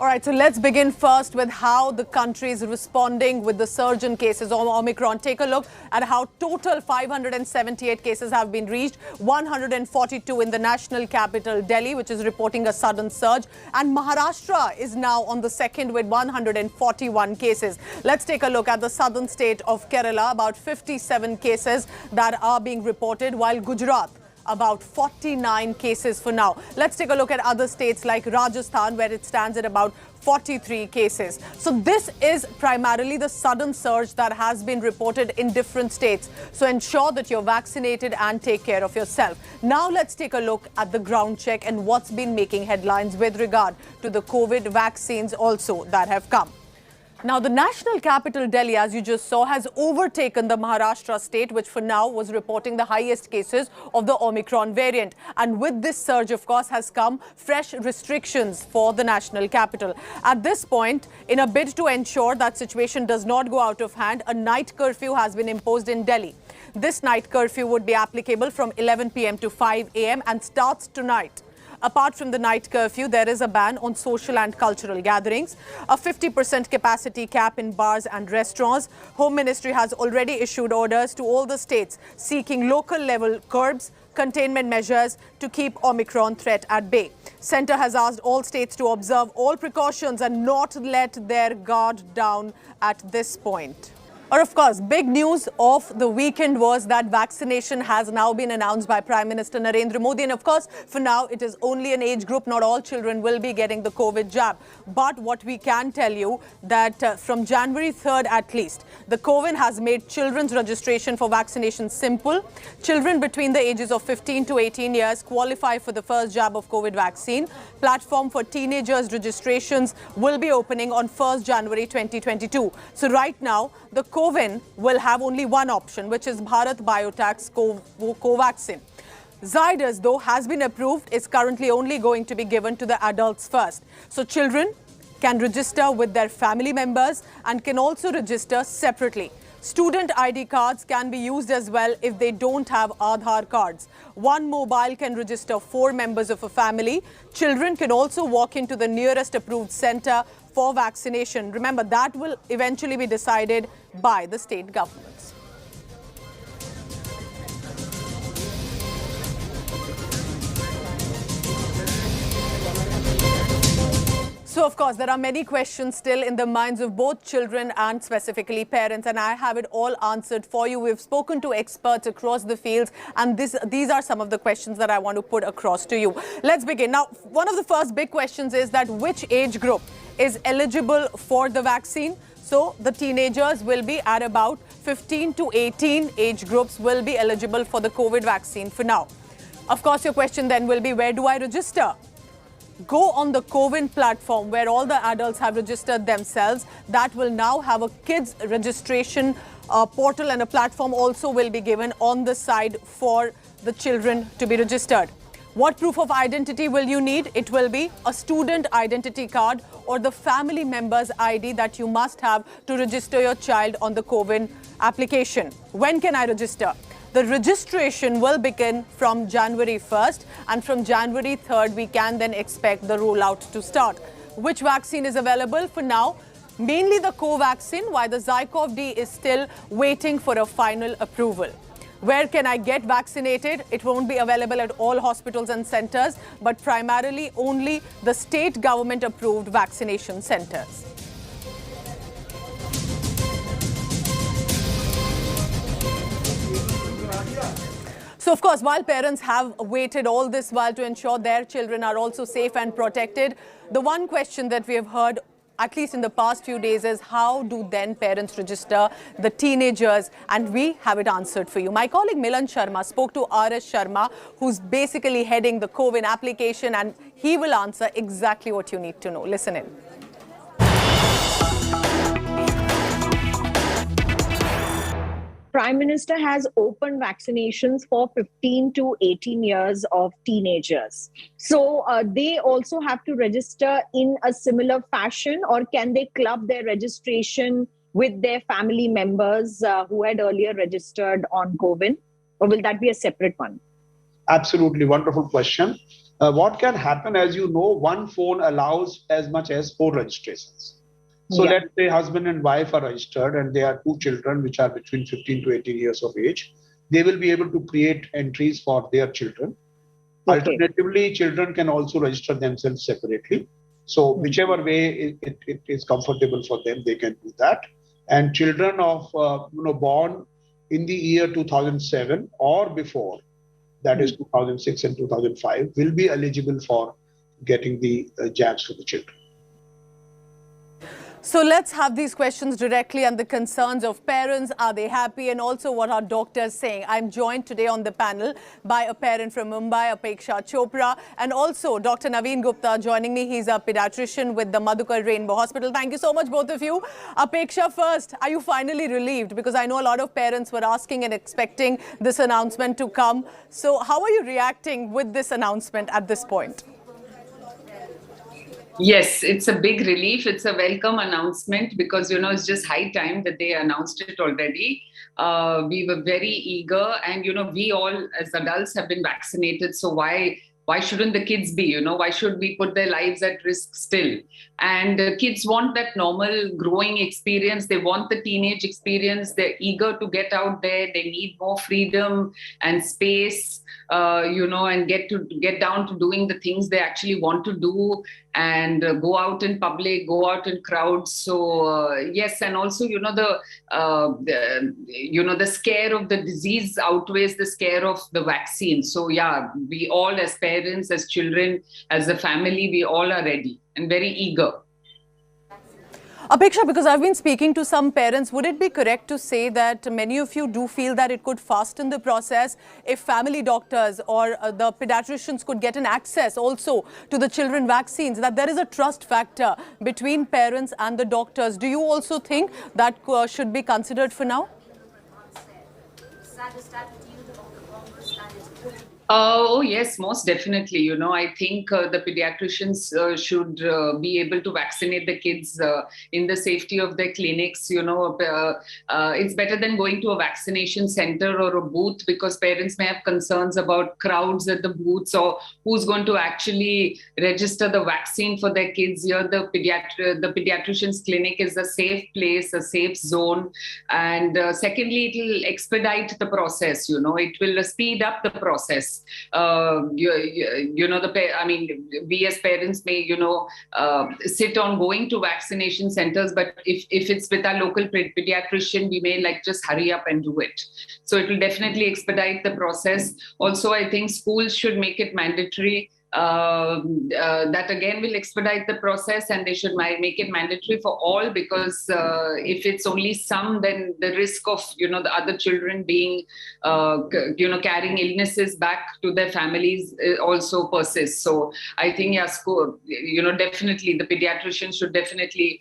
All right, so let's begin first with how the country is responding with the surge in cases of Omicron. Take a look at how total 578 cases have been reached, 142 in the national capital, Delhi, which is reporting a sudden surge. And Maharashtra is now on the second with 141 cases. Let's take a look at the southern state of Kerala, about 57 cases that are being reported, while Gujarat, about 49 cases for now. Let's take a look at other states like Rajasthan, where it stands at about 43 cases. So this is primarily the sudden surge that has been reported in different states. So ensure that you're vaccinated and take care of yourself. Now let's take a look at the ground check and what's been making headlines with regard to the COVID vaccines also that have come. Now, the national capital, Delhi, as you just saw, has overtaken the Maharashtra state, which for now was reporting the highest cases of the Omicron variant. And with this surge, of course, has come fresh restrictions for the national capital. At this point, in a bid to ensure that situation does not go out of hand, a night curfew has been imposed in Delhi. This night curfew would be applicable from 11 p.m. to 5 a.m. and starts tonight. Apart from the night curfew, there is a ban on social and cultural gatherings, a 50% capacity cap in bars and restaurants. Home Ministry has already issued orders to all the states seeking local level curbs, containment measures to keep Omicron threat at bay. Centre has asked all states to observe all precautions and not let their guard down at this point. Or of course, big news of the weekend was that vaccination has now been announced by Prime Minister Narendra Modi. And of course, for now, it is only an age group. Not all children will be getting the COVID jab. But what we can tell you that from January 3rd at least, the Covaxin has made children's registration for vaccination simple. Children between the ages of 15 to 18 years qualify for the first jab of COVID vaccine. Platform for teenagers registrations will be opening on 1st January 2022. So right now, the Covaxin will have only one option, which is Bharat Biotech's Covaxin. Zydus, though, has been approved, is currently only going to be given to the adults first. So children can register with their family members and can also register separately. Student ID cards can be used as well if they don't have Aadhaar cards. One mobile can register 4 members of a family. Children can also walk into the nearest approved center for vaccination. Remember, that will eventually be decided by the state governments. So, of course, there are many questions still in the minds of both children and specifically parents, and I have it all answered for you. We've spoken to experts across the fields, and these are some of the questions that I want to put across to you. Let's begin. Now, one of the first big questions is that which age group is eligible for the vaccine? So, the teenagers will be at about 15 to 18 age groups will be eligible for the COVID vaccine for now. Of course, your question then will be, where do I register? Go on the Covaxin platform where all the adults have registered themselves. That will now have a kids registration portal, and a platform also will be given on the side for the children to be registered. What proof of identity will you need? It will be a student identity card or the family member's ID that you must have to register your child on the Covaxin application. When can I register? The registration will begin from January 1st, and from January 3rd, we can then expect the rollout to start. Which vaccine is available for now? Mainly the Covaxin, while the Zycov-D is still waiting for a final approval. Where can I get vaccinated? It won't be available at all hospitals and centers, but primarily only the state government approved vaccination centers. So, of course, while parents have waited all this while to ensure their children are also safe and protected, the one question that we have heard, at least in the past few days, is how do then parents register the teenagers? And we have it answered for you. My colleague Milan Sharma spoke to R.S. Sharma, who's basically heading the Covaxin application, and he will answer exactly what you need to know. Listen in. Prime Minister has opened vaccinations for 15 to 18 years of teenagers. So they also have to register in a similar fashion, or can they club their registration with their family members who had earlier registered on Covaxin? Or will that be a separate one? Absolutely wonderful question. What can happen, as you know, one phone allows as much as 4 registrations. So Yeah. let's say husband and wife are registered and they are 2 children which are between 15 to 18 years of age. They will be able to create entries for their children. Okay. Alternatively, children can also register themselves separately. So Hmm. whichever way it is comfortable for them, they can do that. And children of born in the year 2007 or before, that is Hmm. 2006 and 2005, will be eligible for getting the jabs for the children. So let's have these questions directly and the concerns of parents. Are they happy? And also what are doctors saying? I'm joined today on the panel by a parent from Mumbai, Apeksha Chopra, and also Dr. Naveen Gupta joining me. He's a pediatrician with the Madhukar Rainbow Hospital. Thank you so much, both of you. Apeksha first, are you finally relieved? Because I know a lot of parents were asking and expecting this announcement to come. So how are you reacting with this announcement at this point? Yes, it's a big relief. It's a welcome announcement because, it's just high time that they announced it already. We were very eager and, we all as adults have been vaccinated. So why shouldn't the kids be, why should we put their lives at risk still? And kids want that normal growing experience. They want the teenage experience. They're eager to get out there. They need more freedom and space, and get down to doing the things they actually want to do and go out in public, go out in crowds. So yes, and also the scare of the disease outweighs the scare of the vaccine. So yeah, we all as parents, as children, as a family, we all are ready and very eager. Apeksha, because I've been speaking to some parents, would it be correct to say that many of you do feel that it could fasten the process if family doctors or the pediatricians could get an access also to the children vaccines, that there is a trust factor between parents and the doctors? Do you also think that should be considered for now? Oh, yes, most definitely. I think the pediatricians should be able to vaccinate the kids in the safety of their clinics. It's better than going to a vaccination center or a booth because parents may have concerns about crowds at the booths or who's going to actually register the vaccine for their kids. Here, the pediatrician's clinic is a safe place, a safe zone. And secondly, it will expedite the process. It will speed up the process. We as parents may, sit on going to vaccination centers, but if it's with our local pediatrician, we may just hurry up and do it. So it will definitely expedite the process. Also, I think schools should make it mandatory. That again will expedite the process, and they should make it mandatory for all because if it's only some, then the risk of the other children being carrying illnesses back to their families also persists. So I think school, definitely the pediatrician should definitely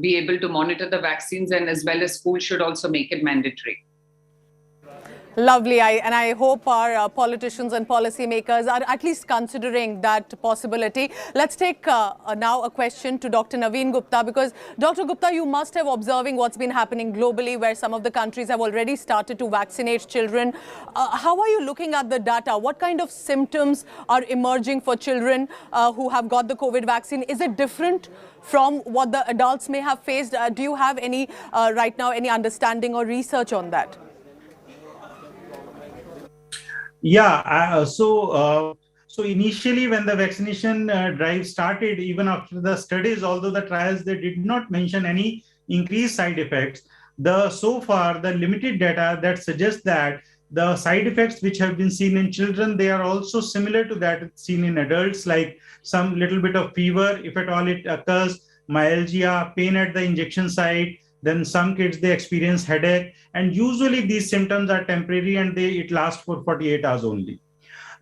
be able to monitor the vaccines, and as well as school should also make it mandatory. Lovely. I hope our politicians and policymakers are at least considering that possibility. Let's take now a question to Dr. Naveen Gupta, because Dr. Gupta, you must have observing what's been happening globally, where some of the countries have already started to vaccinate children. How are you looking at the data? What kind of symptoms are emerging for children who have got the COVID vaccine? Is it different from what the adults may have faced? Do you have any right now, any understanding or research on that? Yeah, so initially when the vaccination drive started, even after the studies, although the trials, they did not mention any increased side effects. So far, the limited data that suggests that the side effects which have been seen in children, they are also similar to that seen in adults, like some little bit of fever, if at all it occurs, myalgia, pain at the injection site. Then some kids, they experience headache, and usually these symptoms are temporary and it lasts for 48 hours only.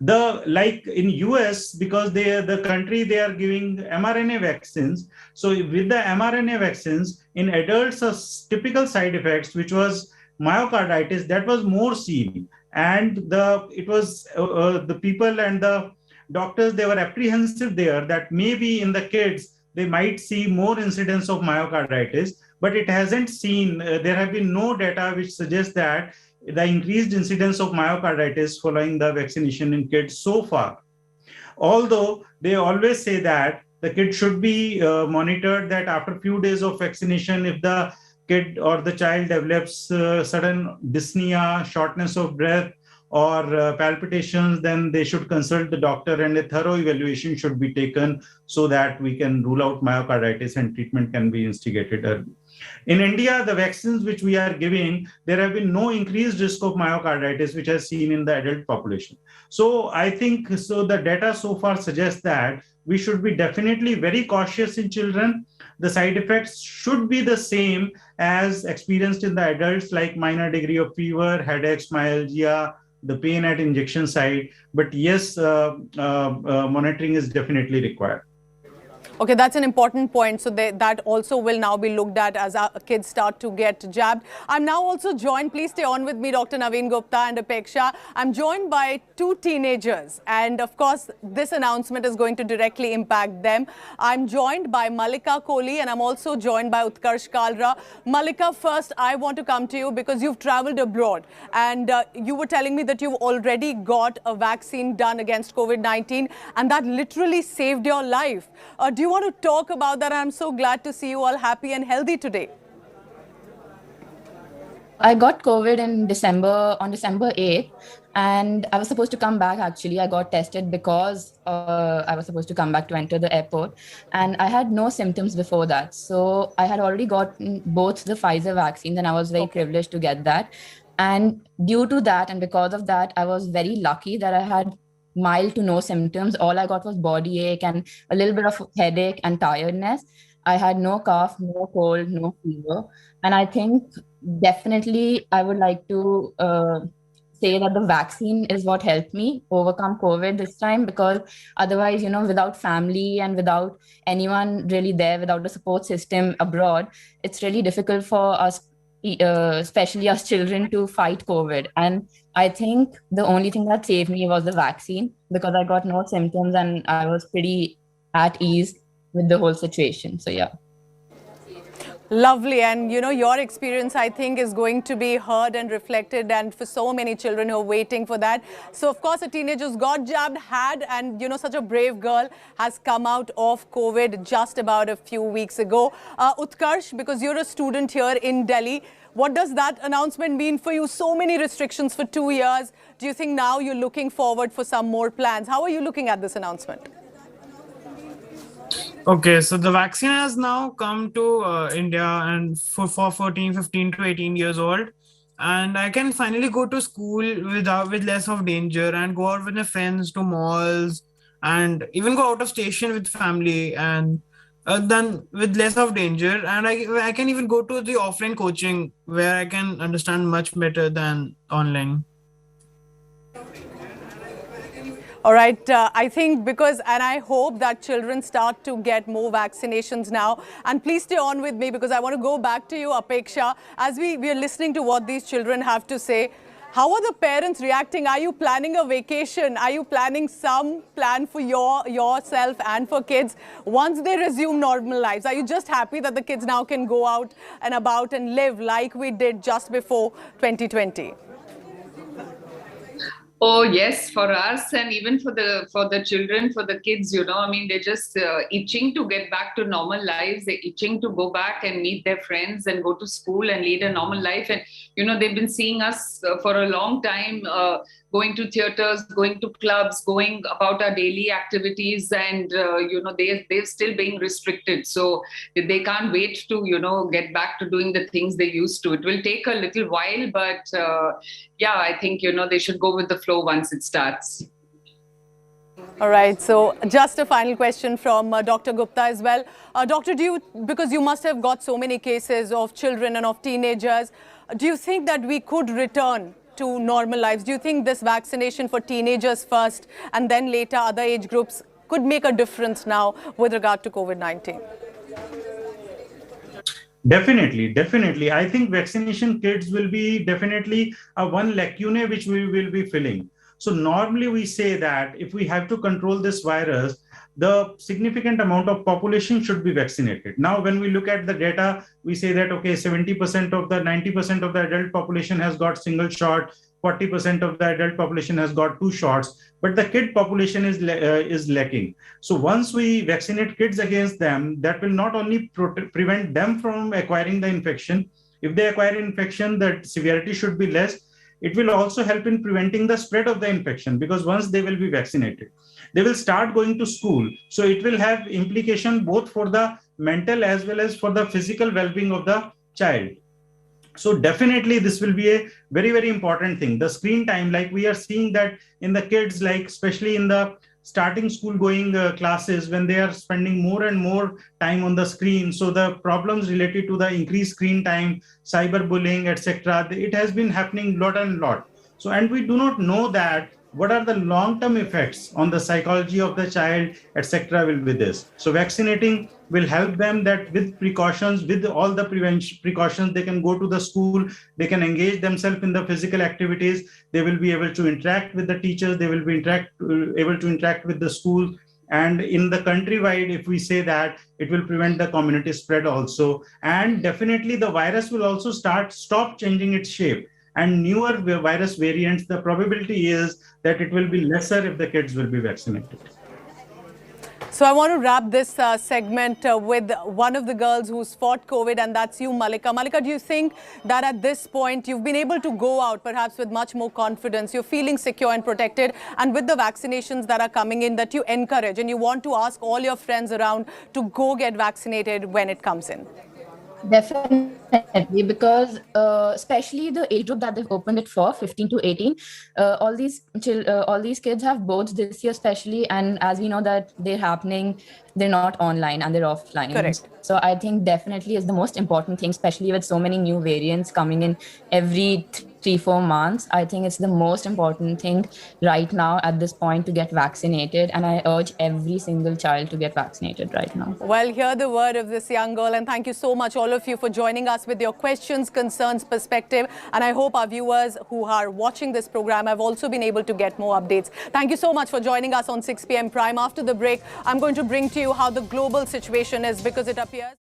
Like in US, because the country, they are giving mRNA vaccines. So with the mRNA vaccines in adults, typical side effects, which was myocarditis, that was more seen. And the people and the doctors, they were apprehensive there that maybe in the kids, they might see more incidence of myocarditis, but it hasn't seen, there have been no data which suggests that the increased incidence of myocarditis following the vaccination in kids so far. Although they always say that the kid should be monitored, that after a few days of vaccination, if the kid or the child develops sudden dyspnea, shortness of breath, or palpitations, then they should consult the doctor and a thorough evaluation should be taken so that we can rule out myocarditis and treatment can be instigated early. In India, the vaccines which we are giving, there have been no increased risk of myocarditis, which is seen in the adult population. So I think the data so far suggests that we should be definitely very cautious in children. The side effects should be the same as experienced in the adults, like minor degree of fever, headaches, myalgia, the pain at injection site. But yes, monitoring is definitely required. Okay, that's an important point. So that also will now be looked at as our kids start to get jabbed. I'm now also joined, please stay on with me, Dr. Naveen Gupta and Apeksha. I'm joined by two teenagers. And of course, this announcement is going to directly impact them. I'm joined by Malika Kohli and I'm also joined by Utkarsh Kalra. Malika, first, I want to come to you because you've traveled abroad. And you were telling me that you've already got a vaccine done against COVID-19 and that literally saved your life. Do you want to talk about that? I'm so glad to see you all happy and healthy today. I got COVID on December 8th, and I was supposed to come back. Actually, I got tested because I was supposed to come back to enter the airport, and I had no symptoms before that. So I had already gotten both the Pfizer vaccines, and I was very privileged to get that. And due to that, and because of that, I was very lucky that I had mild to no symptoms. All I got was body ache and a little bit of headache and tiredness. I had no cough, no cold, no fever. And I think definitely I would like to say that the vaccine is what helped me overcome COVID this time, because otherwise, without family and without anyone really there, without the support system abroad, it's really difficult for us, especially us children, to fight COVID. And I think the only thing that saved me was the vaccine, because I got no symptoms and I was pretty at ease with the whole situation. So yeah. Lovely. And, your experience, I think, is going to be heard and reflected, and for so many children who are waiting for that. So, of course, a teenager who's got jabbed and, such a brave girl has come out of COVID just about a few weeks ago. Utkarsh, because you're a student here in Delhi, what does that announcement mean for you? So many restrictions for 2 years. Do you think now you're looking forward for some more plans? How are you looking at this announcement? Okay, so the vaccine has now come to India, and for 15 to 18 years old, and I can finally go to school with less of danger and go out with my friends to malls and even go out of station with family, and then with less of danger. And I can even go to the offline coaching where I can understand much better than online. All right, I think and I hope that children start to get more vaccinations now. And please stay on with me because I want to go back to you, Apeksha. As we are listening to what these children have to say, how are the parents reacting? Are you planning a vacation? Are you planning some plan for yourself and for kids once they resume normal lives? Are you just happy that the kids now can go out and about and live like we did just before 2020? Oh yes, for us and even for the children, for the kids, they're just itching to get back to normal lives. They're itching to go back and meet their friends and go to school and lead a normal life. And they've been seeing us for a long time, going to theaters, going to clubs, going about our daily activities, and they're still being restricted. So they can't wait to get back to doing the things they used to. It will take a little while, but yeah, I think they should go with the flow once it starts. All right. So just a final question from Dr. Gupta as well. Doctor, because you must have got so many cases of children and of teenagers, do you think that we could return to normal lives? Do you think this vaccination for teenagers first and then later other age groups could make a difference now with regard to COVID-19? Definitely. I think vaccination kids will be definitely one lacune which we will be filling. So normally we say that if we have to control this virus, the significant amount of population should be vaccinated. Now, when we look at the data, we say that, okay, 70% of the 90% of the adult population has got single shot, 40% of the adult population has got 2 shots, but the kid population is lacking. So once we vaccinate kids against them, that will not only prevent them from acquiring the infection. If they acquire infection, the severity should be less. It will also help in preventing the spread of the infection, because once they will be vaccinated, they will start going to school. So it will have implication both for the mental as well as for the physical well-being of the child. So definitely this will be a very, very important thing. The screen time, like we are seeing that in the kids, like especially in the starting school going classes, when they are spending more and more time on the screen. So the problems related to the increased screen time, cyberbullying, etc., it has been happening lot and lot. So, and we do not know that what are the long-term effects on the psychology of the child, etc. will be this. So vaccinating will help them that with precautions, with all the precautions, they can go to the school, they can engage themselves in the physical activities, they will be able to interact with the teachers, they will be able to interact with the school. And in the countrywide, if we say that, it will prevent the community spread also. And definitely the virus will also stop changing its shape. And newer virus variants, the probability is that it will be lesser if the kids will be vaccinated. So I want to wrap this segment with one of the girls who's fought COVID, and that's you, Malika. Malika, do you think that at this point you've been able to go out perhaps with much more confidence, you're feeling secure and protected, and with the vaccinations that are coming in, that you encourage and you want to ask all your friends around to go get vaccinated when it comes in? Definitely, because especially the age group that they've opened it for, 15 to 18, all these kids have boards this year especially, and as we know that they're happening, they're not online and they're offline. Correct. So I think definitely is the most important thing, especially with so many new variants coming in every 3-4 months. I think it's the most important thing right now at this point to get vaccinated, and I urge every single child to get vaccinated right now. Well, hear the word of this young girl, and thank you so much all of you for joining us with your questions, concerns, perspective, and I hope our viewers who are watching this program have also been able to get more updates. Thank you so much for joining us on 6 p.m. Prime. After the break, I'm going to bring to you how the global situation is, because it appears